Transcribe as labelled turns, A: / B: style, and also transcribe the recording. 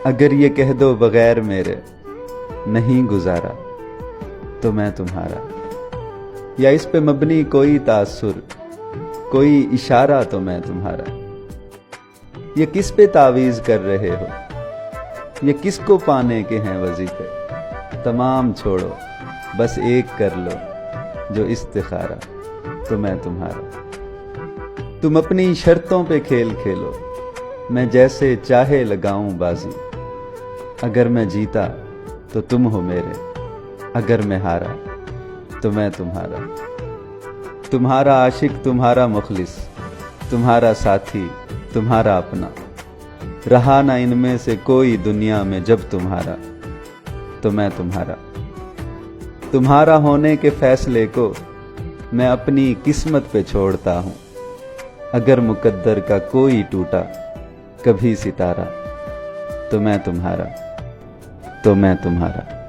A: اگر یہ کہہ دو بغیر میرے نہیں گزارا تو میں تمہارا، یا اس پہ مبنی کوئی تاثر، کوئی اشارہ تو میں تمہارا۔ یہ کس پہ تعویذ کر رہے ہو، یہ کس کو پانے کے ہیں وظیفے؟ تمام چھوڑو بس ایک کر لو جو استخارہ تو میں تمہارا۔ تم اپنی شرطوں پہ کھیل کھیلو، میں جیسے چاہے لگاؤں بازی۔ اگر میں جیتا تو تم ہو میرے، اگر میں ہارا تو میں تمہارا۔ تمہارا عاشق، تمہارا مخلص، تمہارا ساتھی، تمہارا اپنا، رہا نہ ان میں سے کوئی دنیا میں جب تمہارا تو میں تمہارا۔ تمہارا ہونے کے فیصلے کو میں اپنی قسمت پہ چھوڑتا ہوں، اگر مقدر کا کوئی ٹوٹا کبھی ستارہ تو میں تمہارا، تو میں تمہارا۔